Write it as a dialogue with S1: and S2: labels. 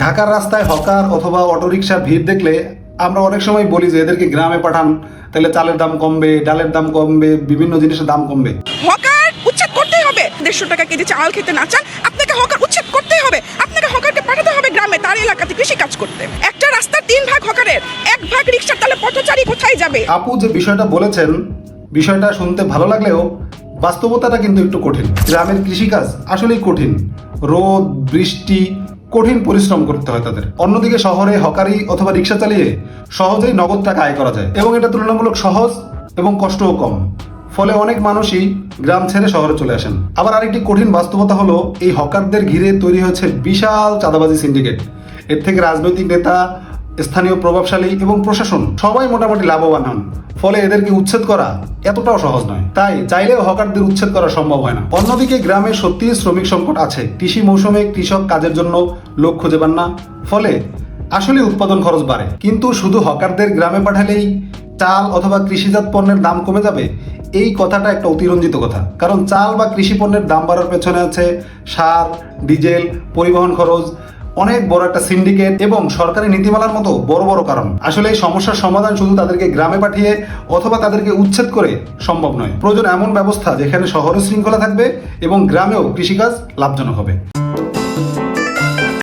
S1: ঢাকার রাস্তায় হকার অথবা অটোরিকশার ভিড় দেখলে আমরা অনেক সময় বলি যে এদেরকে গ্রামে পাঠান, তাহলে চালের দাম কমবে, ডালের দাম কমবে, বিভিন্ন জিনিসের দাম কমবে।
S2: হকার উচ্ছেদ করতেই হবে। 150 টাকা কেজি চাল খেতে না চান, আপনাকে হকার উচ্ছেদ করতেই হবে। আপনাকে হকারকে পাঠাতে হবে গ্রামে, তার এলাকাতে কৃষি কাজ করতে। একটা রাস্তার 3 ভাগ হকারের, 1 ভাগ রিক্সার, তাহলে পথচারী কোথায় যাবে?
S1: আপু যে বিষয়টা বলেছেন, বিষয়টা শুনতে ভালো লাগলেও বাস্তবতাটা কিন্তু একটু কঠিন। গ্রামের কৃষিকাজ আসলেই কঠিন। রোদ বৃষ্টি, কঠিন পরিশ্রম করতে হয় তাদের। অন্যদিকে শহরে হকারি অথবা রিক্সা চালিয়ে সহজেই নগদ টাকা আয় করা যায় এবং এটা তুলনামূলক সহজ এবং কষ্টও কম। ফলে অনেক মানুষই গ্রাম ছেড়ে শহরে চলে আসেন। আবার আরেকটি কঠিন বাস্তবতা হলো এই হকারদের ঘিরে তৈরি হয়েছে বিশাল চাঁদাবাজি সিন্ডিকেট। এর থেকে রাজনৈতিক নেতা, স্থানীয় প্রভাবশালী এবং প্রশাসন সবাই মোটামুটি লাভবান হন। ফলে এদেরকে উচ্ছেদ করা এতটাও সহজ নয়, তাই চাইলেও হকারদের উচ্ছেদ করা সম্ভব হয় না। অন্যদিকে গ্রামে সত্যিই শ্রমিক সংকট আছে। কৃষি মৌসুমে কৃষক কাজের জন্য লোক খুঁজে পান না, ফলে আসলে উৎপাদন খরচ বাড়ে। কিন্তু শুধু হকারদের গ্রামে পাঠালেই চাল অথবা কৃষিজাত পণ্যের দাম কমে যাবে, এই কথাটা একটা অতিরঞ্জিত কথা। কারণ চাল বা কৃষি পণ্যের দাম বাড়ার পেছনে আছে সার, ডিজেল, পরিবহন খরচ, অনেক বড় একটা সিন্ডিকেট এবং সরকারি নীতিমালার মতো বড় বড় কারণ। আসলে এই সমস্যার সমাধান শুধু তাদেরকে গ্রামে পাঠিয়ে অথবা তাদেরকে উচ্ছেদ করে সম্ভব নয়। প্রয়োজন এমন ব্যবস্থা যেখানে শহরে শৃঙ্খলা থাকবে এবং গ্রামেও কৃষিকাজ লাভজনক হবে।